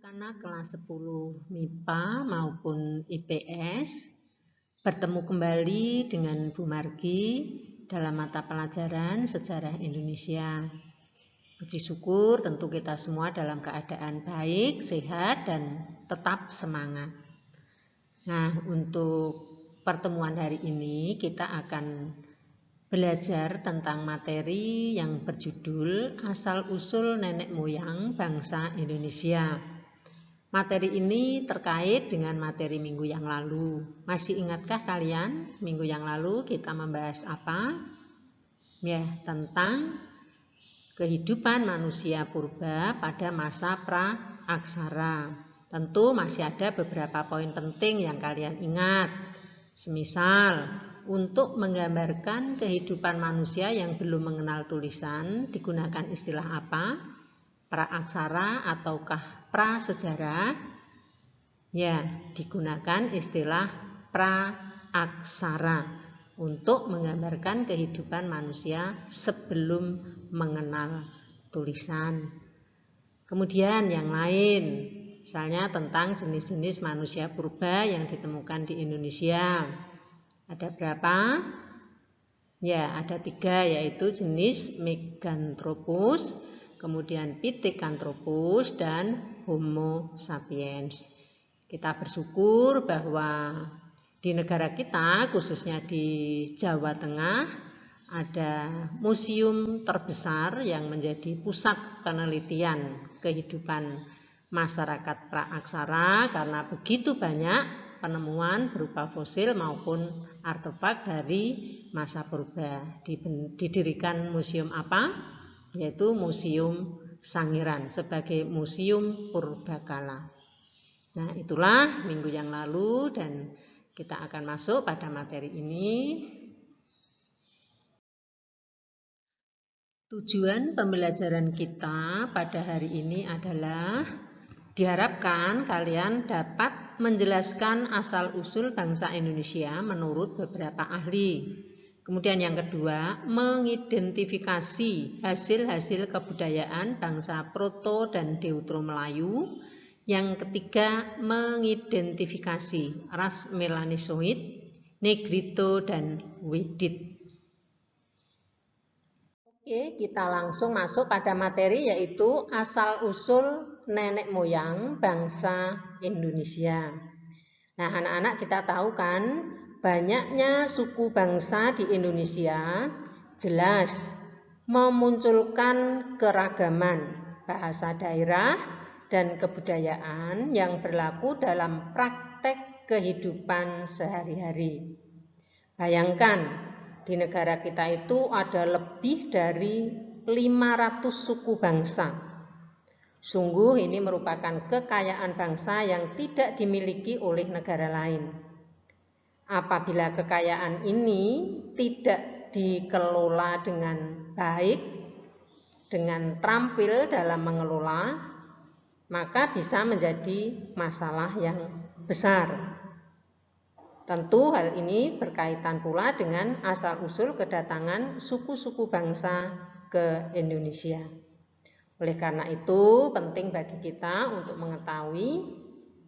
anak-anak kelas 10 MIPA maupun IPS, bertemu kembali dengan Bu Margi dalam mata pelajaran Sejarah Indonesia. Puji syukur tentu kita semua dalam keadaan baik, sehat, dan tetap semangat. Nah, untuk pertemuan hari ini kita akan belajar tentang materi yang berjudul Asal-usul nenek moyang bangsa Indonesia. Materi ini terkait dengan materi minggu yang lalu. Masih ingatkah kalian minggu yang lalu kita membahas apa? Ya, tentang kehidupan manusia purba pada masa pra-aksara. Tentu masih ada beberapa poin penting yang kalian ingat. Semisal, untuk menggambarkan kehidupan manusia yang belum mengenal tulisan, digunakan istilah apa? Pra-aksara ataukah prasejarah? Ya, digunakan istilah pra-aksara untuk menggambarkan kehidupan manusia sebelum mengenal tulisan. Kemudian yang lain, misalnya tentang jenis-jenis manusia purba yang ditemukan di Indonesia. Ada berapa? Ya, ada 3, yaitu jenis Meganthropus, kemudian Pithecanthropus, dan Homo sapiens. Kita bersyukur bahwa di negara kita, khususnya di Jawa Tengah, ada museum terbesar yang menjadi pusat penelitian kehidupan masyarakat pra-aksara karena begitu banyak penemuan berupa fosil maupun artefak dari masa purba. Didirikan museum apa? Yaitu Museum Sangiran sebagai museum purbakala. Nah, itulah minggu yang lalu dan kita akan masuk pada materi ini. Tujuan pembelajaran kita pada hari ini adalah diharapkan kalian dapat menjelaskan asal-usul bangsa Indonesia menurut beberapa ahli. Kemudian yang kedua, mengidentifikasi hasil-hasil kebudayaan bangsa Proto dan Deutero Melayu. Yang ketiga, mengidentifikasi ras Melanesoid, Negrito, dan Wedit. Oke, kita langsung masuk pada materi yaitu asal-usul nenek moyang bangsa Indonesia. Nah, anak-anak kita tahu kan, banyaknya suku bangsa di Indonesia jelas memunculkan keragaman bahasa daerah dan kebudayaan yang berlaku dalam praktek kehidupan sehari-hari. Bayangkan, di negara kita itu ada lebih dari 500 suku bangsa. Sungguh ini merupakan kekayaan bangsa yang tidak dimiliki oleh negara lain. Apabila kekayaan ini tidak dikelola dengan baik, dengan terampil dalam mengelola, maka bisa menjadi masalah yang besar. Tentu hal ini berkaitan pula dengan asal-usul kedatangan suku-suku bangsa ke Indonesia. Oleh karena itu, penting bagi kita untuk mengetahui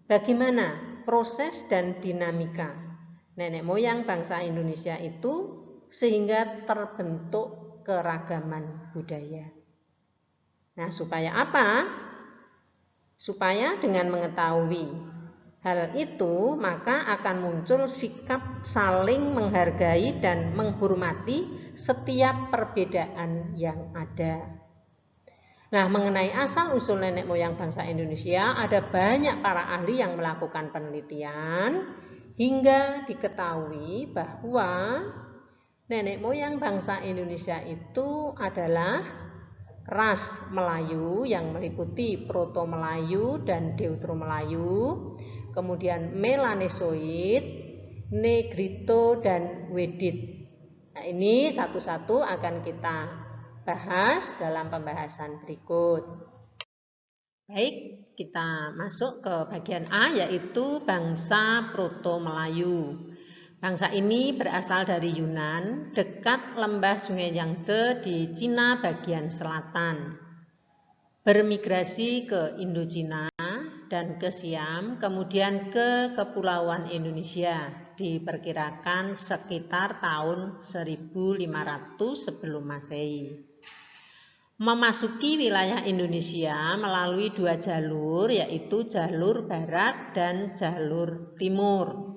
bagaimana proses dan dinamika nenek moyang bangsa Indonesia itu sehingga terbentuk keragaman budaya. Nah, supaya apa? Supaya dengan mengetahui hal itu, maka akan muncul sikap saling menghargai dan menghormati setiap perbedaan yang ada. Nah, mengenai asal-usul nenek moyang bangsa Indonesia, ada banyak para ahli yang melakukan penelitian hingga diketahui bahwa nenek moyang bangsa Indonesia itu adalah ras Melayu yang meliputi Proto Melayu dan Deutero Melayu, kemudian Melanesoid, Negrito, dan Wedit. Nah, ini satu-satu akan kita bahas dalam pembahasan berikut. Baik, kita masuk ke bagian A, yaitu bangsa Proto Melayu. Bangsa ini berasal dari Yunan, dekat lembah Sungai Yangtze di Cina bagian selatan. Bermigrasi ke Indochina dan ke Siam, kemudian ke Kepulauan Indonesia, diperkirakan sekitar tahun 1500 sebelum Masehi. Memasuki wilayah Indonesia melalui dua jalur, yaitu jalur barat dan jalur timur.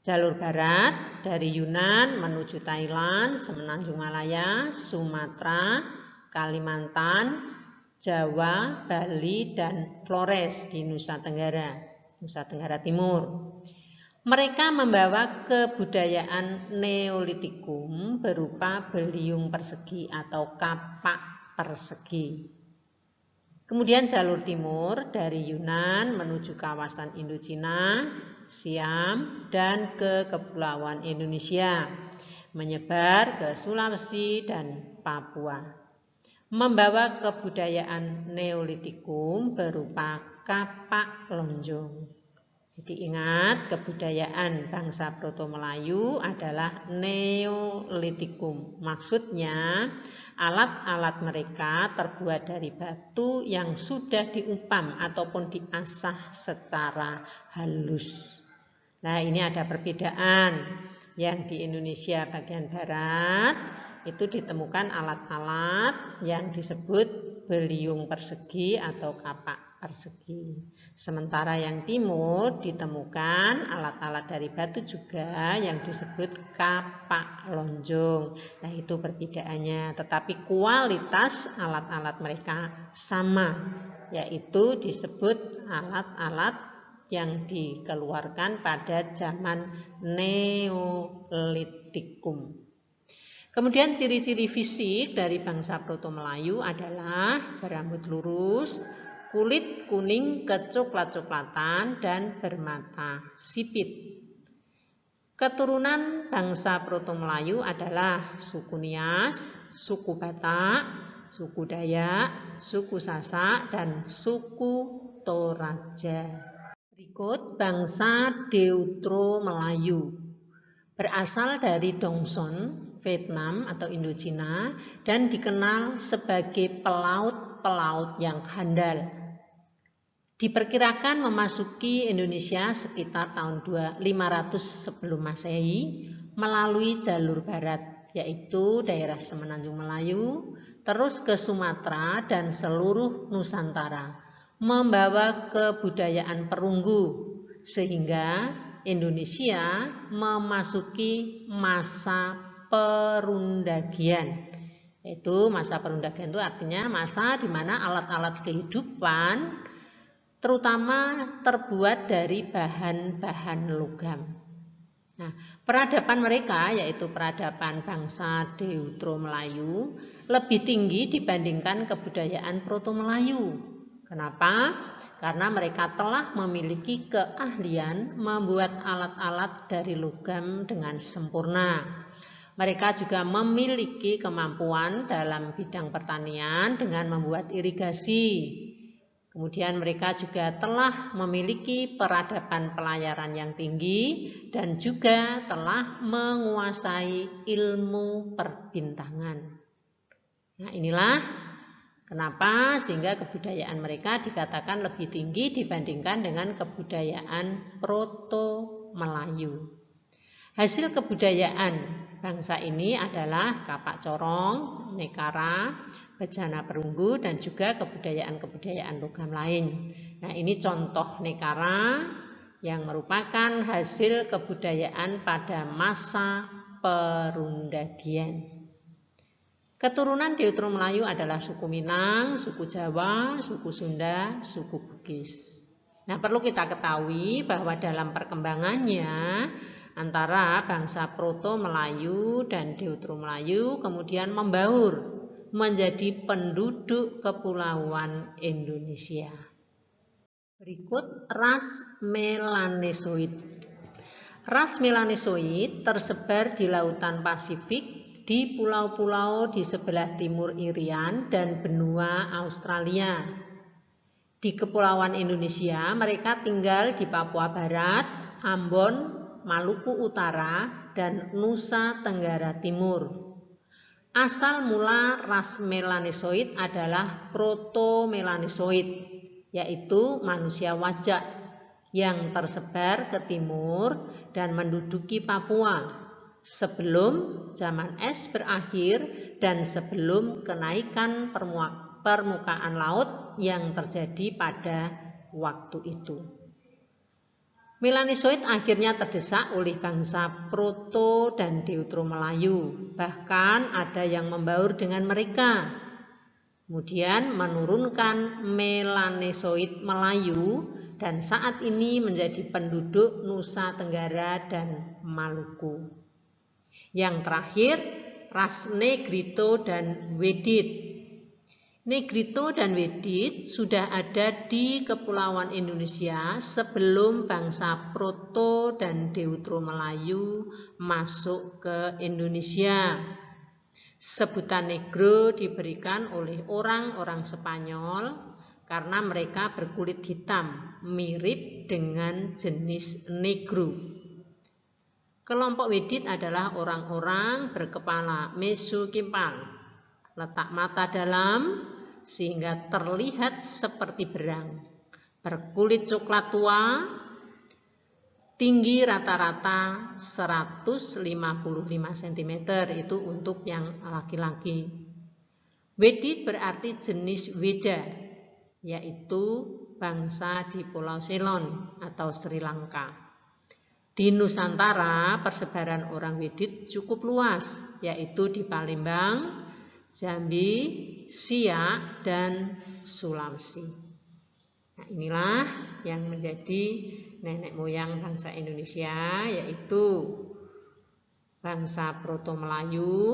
Jalur barat dari Yunan menuju Thailand, Semenanjung Malaya, Sumatera, Kalimantan, Jawa, Bali, dan Flores di Nusa Tenggara Timur. Mereka membawa kebudayaan Neolitikum berupa beliung persegi atau kapak persegi. Kemudian jalur timur dari Yunan menuju kawasan Indochina, Siam, dan ke Kepulauan Indonesia, menyebar ke Sulawesi dan Papua. Membawa kebudayaan Neolitikum berupa kapak lonjong. Jadi ingat, kebudayaan bangsa Proto-Melayu adalah Neolitikum. Maksudnya alat-alat mereka terbuat dari batu yang sudah diupam ataupun diasah secara halus. Nah, ini ada perbedaan. Yang di Indonesia bagian barat itu ditemukan alat-alat yang disebut beliung persegi atau kapak persegi. Sementara yang timur ditemukan alat-alat dari batu juga yang disebut kapak lonjong. Nah, itu perbedaannya, tetapi kualitas alat-alat mereka sama, yaitu disebut alat-alat yang dikeluarkan pada zaman Neolitikum. Kemudian ciri-ciri fisik dari bangsa Proto-Melayu adalah berambut lurus, kulit kuning kecoklat-coklatan, dan bermata sipit. Keturunan bangsa Proto-Melayu adalah suku Nias, suku Batak, suku Dayak, suku Sasak, dan suku Toraja. Berikut bangsa Deutero-Melayu. Berasal dari Dongson, Vietnam atau Indochina, dan dikenal sebagai pelaut-pelaut yang handal. Diperkirakan memasuki Indonesia sekitar tahun 500 sebelum Masehi melalui jalur barat, yaitu daerah Semenanjung Melayu, terus ke Sumatera dan seluruh Nusantara, membawa kebudayaan perunggu, sehingga Indonesia memasuki masa perundagian. Yaitu masa perundagian itu artinya masa di mana alat-alat kehidupan terutama terbuat dari bahan-bahan logam. Nah, peradaban mereka yaitu peradaban bangsa Deutero-Melayu lebih tinggi dibandingkan kebudayaan Proto-Melayu. Kenapa? Karena mereka telah memiliki keahlian membuat alat-alat dari logam dengan sempurna. Mereka juga memiliki kemampuan dalam bidang pertanian dengan membuat irigasi. Kemudian mereka juga telah memiliki peradaban pelayaran yang tinggi dan juga telah menguasai ilmu perbintangan. Nah, inilah kenapa sehingga kebudayaan mereka dikatakan lebih tinggi dibandingkan dengan kebudayaan Proto-Melayu. Hasil kebudayaan bangsa ini adalah kapak corong, nekara, bejana perunggu, dan juga kebudayaan-kebudayaan logam lain. Nah, ini contoh nekara yang merupakan hasil kebudayaan pada masa perundagian. Keturunan Deutero-Melayu adalah suku Minang, suku Jawa, suku Sunda, suku Bugis. Nah, perlu kita ketahui bahwa dalam perkembangannya antara bangsa Proto-Melayu dan Deutero-Melayu kemudian membaur menjadi penduduk kepulauan Indonesia. Berikut ras Melanesoid. Ras Melanesoid tersebar di lautan Pasifik, di pulau-pulau di sebelah timur Irian dan benua Australia. Di kepulauan Indonesia, mereka tinggal di Papua Barat, Ambon, Maluku Utara, dan Nusa Tenggara Timur. Asal mula ras Melanesoid adalah Proto-Melanesoid. yaitu manusia wajak yang tersebar ke timur dan menduduki Papua sebelum zaman es berakhir dan sebelum kenaikan permukaan laut yang terjadi pada waktu itu. Melanesoid akhirnya terdesak oleh bangsa Proto dan Deutero Melayu. Bahkan ada yang membaur dengan mereka. Kemudian menurunkan Melanesoid Melayu dan saat ini menjadi penduduk Nusa Tenggara dan Maluku. Yang terakhir, ras Negrito dan Wedit. Negrito dan Wedit sudah ada di Kepulauan Indonesia sebelum bangsa Proto dan Deutero Melayu masuk ke Indonesia. Sebutan Negro diberikan oleh orang-orang Spanyol karena mereka berkulit hitam, mirip dengan jenis Negro. Kelompok Wedit adalah orang-orang berkepala mesokimpal, letak mata dalam sehingga terlihat seperti berang, berkulit coklat tua, tinggi rata-rata 155 cm, itu untuk yang laki-laki. Wedit berarti jenis Weda, yaitu bangsa di Pulau Ceylon atau Sri Lanka. Di Nusantara, persebaran orang Wedit cukup luas, yaitu di Palembang, Jambi, Siak, dan Sulawesi. Nah, inilah yang menjadi nenek moyang bangsa Indonesia, yaitu bangsa Proto Melayu,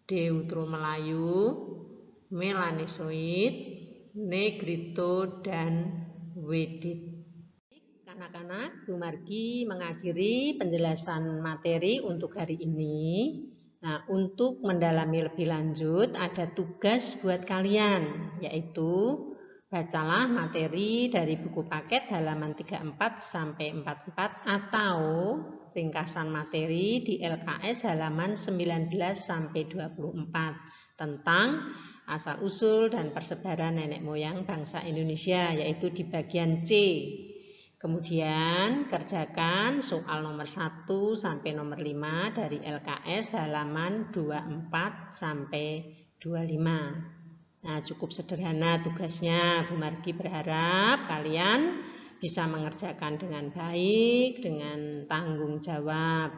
Deutero Melayu, Melanesoid, Negrito, dan Wedit. Anak-anak, Bu Margi mengakhiri penjelasan materi untuk hari ini. Nah, untuk mendalami lebih lanjut ada tugas buat kalian, yaitu bacalah materi dari buku paket halaman 34 sampai 44 atau ringkasan materi di LKS halaman 19 sampai 24 tentang asal-usul dan persebaran nenek moyang bangsa Indonesia, yaitu di bagian C. Kemudian kerjakan soal nomor 1 sampai nomor 5 dari LKS halaman 24 sampai 25. Nah, cukup sederhana tugasnya. Bu Margi berharap kalian bisa mengerjakan dengan baik, dengan tanggung jawab.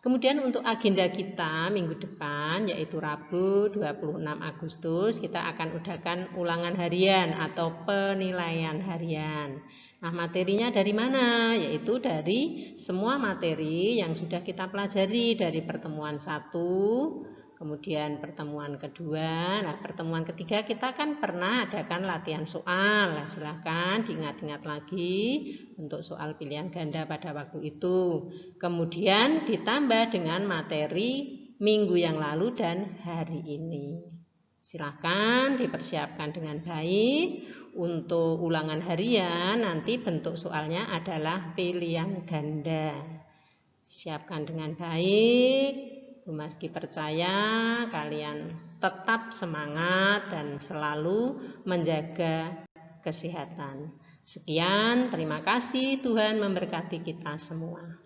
Kemudian untuk agenda kita minggu depan, yaitu Rabu 26 Agustus, kita akan udakan ulangan harian atau penilaian harian. Nah, materinya dari mana? Yaitu dari semua materi yang sudah kita pelajari dari pertemuan 1, kemudian pertemuan kedua. Nah, pertemuan ketiga kita kan pernah adakan latihan soal. Nah, silahkan diingat-ingat lagi untuk soal pilihan ganda pada waktu itu. Kemudian ditambah dengan materi minggu yang lalu dan hari ini. Silahkan dipersiapkan dengan baik. Untuk ulangan harian nanti bentuk soalnya adalah pilihan ganda. Siapkan dengan baik. Bu Margi percaya kalian tetap semangat dan selalu menjaga kesehatan. Sekian, terima kasih. Tuhan memberkati kita semua.